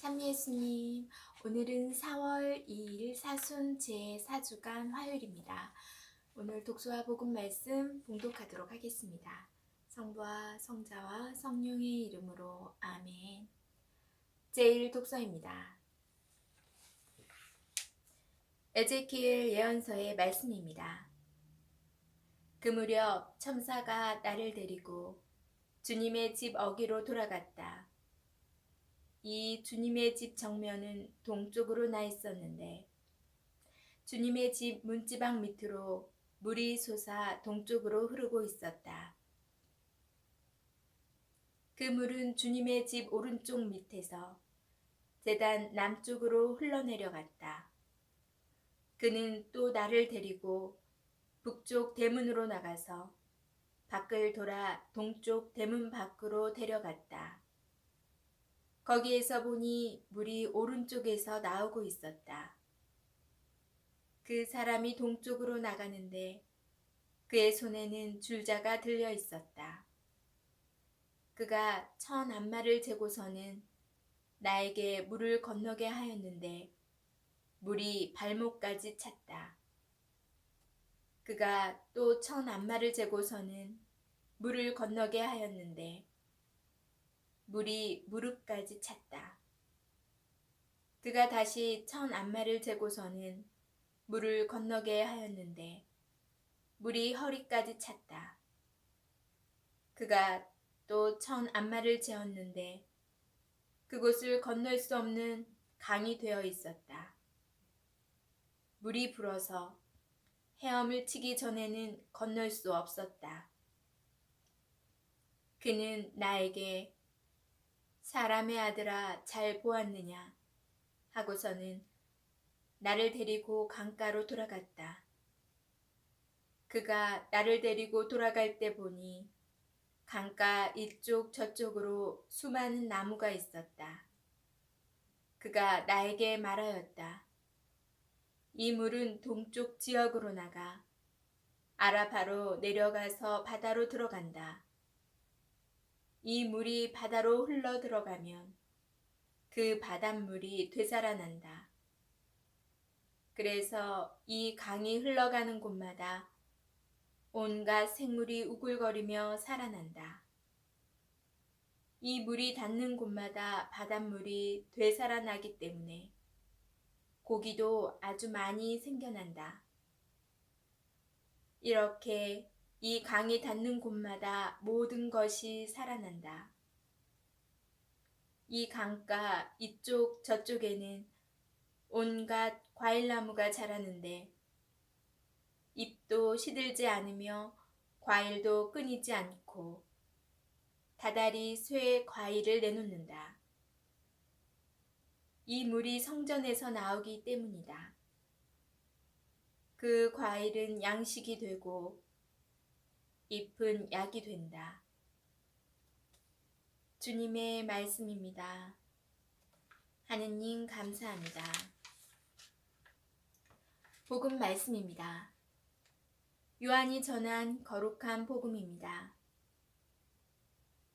참 예수님, 오늘은 4월 2일 사순 제4주간 화요일입니다. 오늘 독서와 복음 말씀 봉독하도록 하겠습니다. 성부와 성자와 성령의 이름으로 아멘. 제1 독서입니다. 에제키엘 예언서의 말씀입니다. 그 무렵 천사가 나를 데리고 주님의 집 어귀로 돌아갔다. 이 주님의 집 정면은 동쪽으로 나 있었는데 주님의 집 문지방 밑으로 물이 솟아 동쪽으로 흐르고 있었다. 그 물은 주님의 집 오른쪽 밑에서 제단 남쪽으로 흘러내려갔다. 그는 또 나를 데리고 북쪽 대문으로 나가서 밖을 돌아 동쪽 대문 밖으로 데려갔다. 거기에서 보니 물이 오른쪽에서 나오고 있었다. 그 사람이 동쪽으로 나가는데 그의 손에는 줄자가 들려 있었다. 그가 1000암마를 재고서는 나에게 물을 건너게 하였는데 물이 발목까지 찼다. 그가 또 1000암마를 재고서는 물을 건너게 하였는데 물이 무릎까지 찼다. 그가 다시 1000암마를 재고서는 물을 건너게 하였는데 물이 허리까지 찼다. 그가 또 1000암마를 재었는데 그곳을 건널 수 없는 강이 되어 있었다. 물이 불어서 헤엄을 치기 전에는 건널 수 없었다. 그는 나에게 사람의 아들아 잘 보았느냐 하고서는 나를 데리고 강가로 돌아갔다. 그가 나를 데리고 돌아갈 때 보니 강가 이쪽 저쪽으로 수많은 나무가 있었다. 그가 나에게 말하였다. 이 물은 동쪽 지역으로 나가 아라바로 내려가서 바다로 들어간다. 이 물이 바다로 흘러 들어가면 그 바닷물이 되살아난다. 그래서 이 강이 흘러가는 곳마다 온갖 생물이 우글거리며 살아난다. 이 물이 닿는 곳마다 바닷물이 되살아나기 때문에 고기도 아주 많이 생겨난다. 이렇게 이 강이 닿는 곳마다 모든 것이 살아난다. 이 강가 이쪽 저쪽에는 온갖 과일나무가 자라는데 잎도 시들지 않으며 과일도 끊이지 않고 다달이 쇠 과일을 내놓는다. 이 물이 성전에서 나오기 때문이다. 그 과일은 양식이 되고 잎은 약이 된다. 주님의 말씀입니다. 하느님 감사합니다. 복음 말씀입니다. 요한이 전한 거룩한 복음입니다.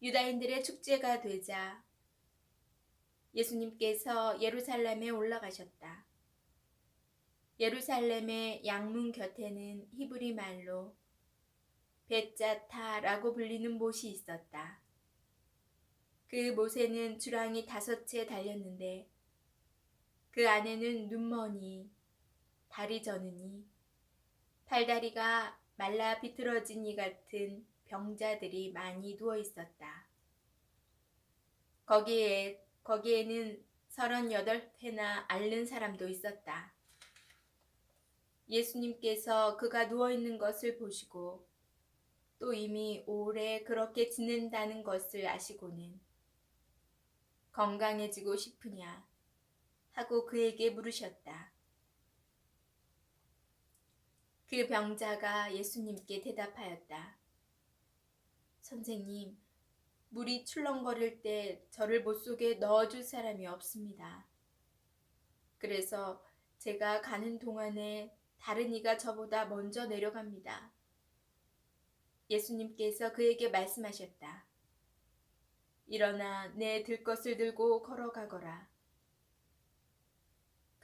유다인들의 축제가 되자 예수님께서 예루살렘에 올라가셨다. 예루살렘의 양문 곁에는 히브리 말로 벳자타라고 불리는 못이 있었다. 그 못에는 주랑이 5채 달렸는데 그 안에는 눈머니, 다리 저느니, 팔다리가 말라 비틀어진 이 같은 병자들이 많이 누워 있었다. 거기에는 38회나 앓는 사람도 있었다. 예수님께서 그가 누워있는 것을 보시고 또 이미 오래 그렇게 지낸다는 것을 아시고는 건강해지고 싶으냐 하고 그에게 물으셨다. 그 병자가 예수님께 대답하였다. 선생님, 물이 출렁거릴 때 저를 못속에 넣어줄 사람이 없습니다. 그래서 제가 가는 동안에 다른 이가 저보다 먼저 내려갑니다. 예수님께서 그에게 말씀하셨다. 일어나 내 들것을 들고 걸어가거라.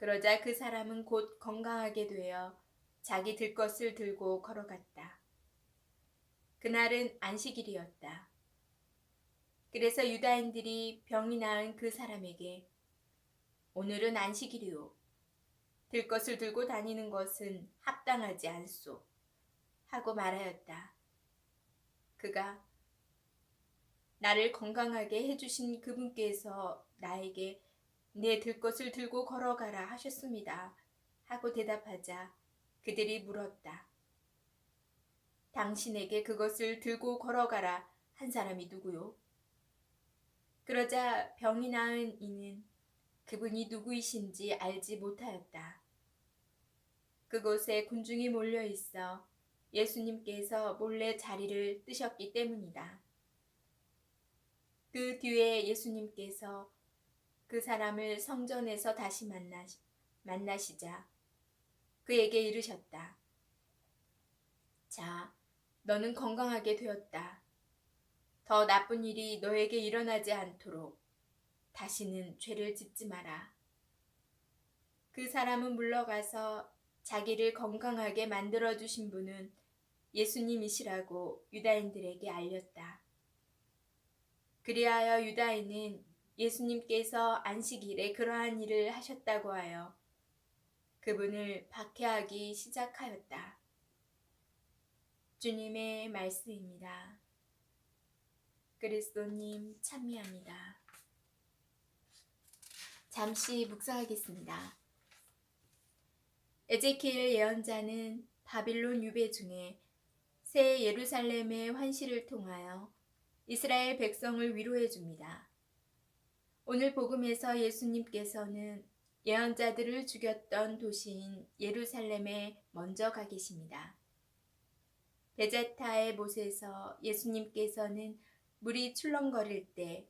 그러자 그 사람은 곧 건강하게 되어 자기 들 것을 들고 걸어갔다. 그날은 안식일이었다. 그래서 유다인들이 병이 나은 그 사람에게 오늘은 안식일이오. 들 것을 들고 다니는 것은 합당하지 않소. 하고 말하였다. 그가 나를 건강하게 해주신 그분께서 나에게 내 들 것을 들고 걸어가라 하셨습니다. 하고 대답하자 그들이 물었다. 당신에게 그것을 들고 걸어가라 한 사람이 누구요? 그러자 병이 나은 이는 그분이 누구이신지 알지 못하였다. 그곳에 군중이 몰려 있어 예수님께서 몰래 자리를 뜨셨기 때문이다. 그 뒤에 예수님께서 그 사람을 성전에서 다시 만나시자 그에게 이르셨다. 자, 너는 건강하게 되었다. 더 나쁜 일이 너에게 일어나지 않도록 다시는 죄를 짓지 마라. 그 사람은 물러가서 자기를 건강하게 만들어주신 분은 예수님이시라고 유다인들에게 알렸다. 그리하여 유다인은 예수님께서 안식일에 그러한 일을 하셨다고 하여 그분을 박해하기 시작하였다. 주님의 말씀입니다. 그리스도님 찬미합니다. 잠시 묵상하겠습니다. 에제키엘 예언자는 바빌론 유배 중에 새 예루살렘의 환시를 통하여 이스라엘 백성을 위로해 줍니다. 오늘 복음에서 예수님께서는 예언자들을 죽였던 도시인 예루살렘에 먼저 가 계십니다. 베제타의 못에서 예수님께서는 물이 출렁거릴 때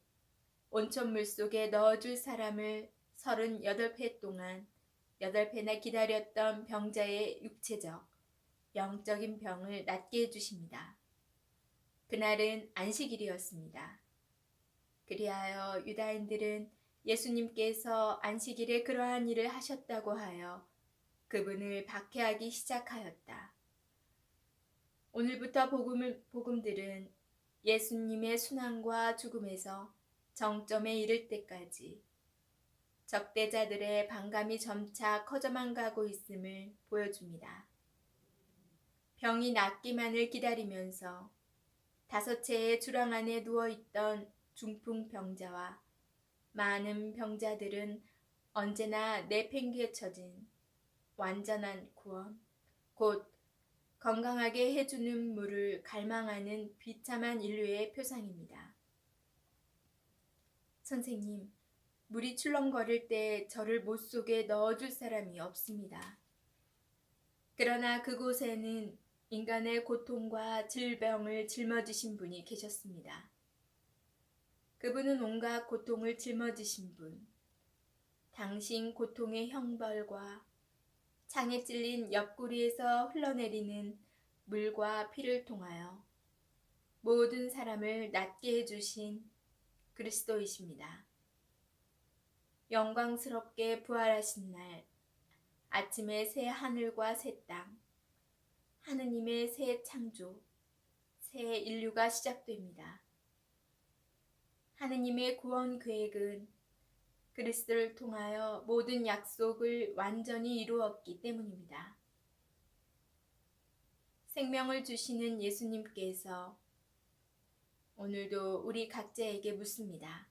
온천물 속에 넣어줄 사람을 38회 동안 8회나 기다렸던 병자의 육체적, 영적인 병을 낫게 해주십니다. 그날은 안식일이었습니다. 그리하여 유다인들은 예수님께서 안식일에 그러한 일을 하셨다고 하여 그분을 박해하기 시작하였다. 오늘부터 복음들은 예수님의 순환과 죽음에서 정점에 이를 때까지 적대자들의 반감이 점차 커져만 가고 있음을 보여줍니다. 병이 낫기만을 기다리면서 5채의 주랑 안에 누워있던 중풍병자와 많은 병자들은 언제나 내팽개쳐진 완전한 구원, 곧 건강하게 해주는 물을 갈망하는 비참한 인류의 표상입니다. 선생님, 물이 출렁거릴 때 저를 못 속에 넣어줄 사람이 없습니다. 그러나 그곳에는 인간의 고통과 질병을 짊어지신 분이 계셨습니다. 그분은 온갖 고통을 짊어지신 분, 당신 고통의 형벌과 창에 찔린 옆구리에서 흘러내리는 물과 피를 통하여 모든 사람을 낫게 해주신 그리스도이십니다. 영광스럽게 부활하신 날, 아침에 새 하늘과 새 땅, 하느님의 새 창조, 새 인류가 시작됩니다. 하느님의 구원 계획은 그리스도를 통하여 모든 약속을 완전히 이루었기 때문입니다. 생명을 주시는 예수님께서 오늘도 우리 각자에게 묻습니다.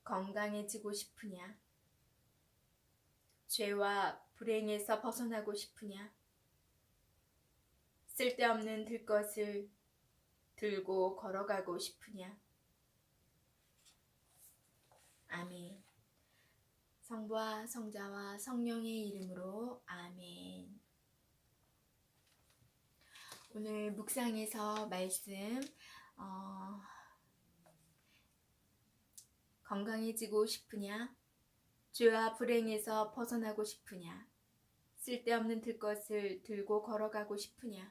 건강해지고 싶으냐? 죄와 불행에서 벗어나고 싶으냐? 쓸데없는 들것을 들고 걸어가고 싶으냐? 아멘. 성부와 성자와 성령의 이름으로 아멘. 오늘 묵상에서 말씀 건강해지고 싶으냐? 죄와 불행에서 벗어나고 싶으냐? 쓸데없는 들것을 들고 걸어가고 싶으냐?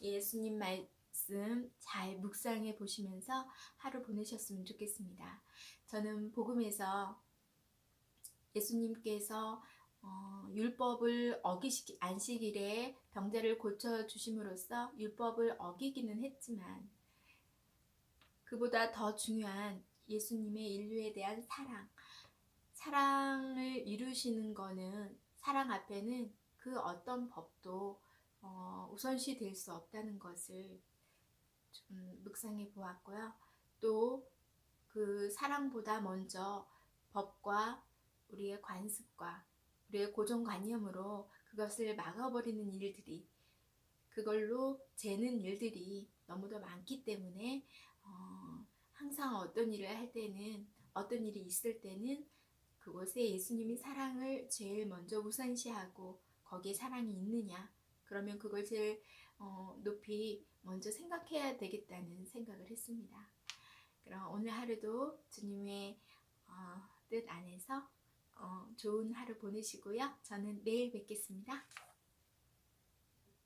예수님 말씀 잘 묵상해 보시면서 하루 보내셨으면 좋겠습니다. 저는 복음에서 예수님께서 율법을 안식일에 병자를 고쳐 주심으로써 율법을 어기기는 했지만 그보다 더 중요한 예수님의 인류에 대한 사랑을 이루시는 거는 사랑 앞에는 그 어떤 법도 우선시 될 수 없다는 것을 좀 묵상해 보았고요. 또 그 사랑보다 먼저 법과 우리의 관습과 우리의 고정관념으로 그것을 막아버리는 일들이, 그걸로 재는 일들이 너무도 많기 때문에 항상 어떤 일을 할 때는, 어떤 일이 있을 때는 그곳에 예수님이 사랑을 제일 먼저 우선시하고 거기에 사랑이 있느냐, 그러면 그걸 제일 높이 먼저 생각해야 되겠다는 생각을 했습니다. 그럼 오늘 하루도 주님의 뜻 안에서 좋은 하루 보내시고요. 저는 내일 뵙겠습니다.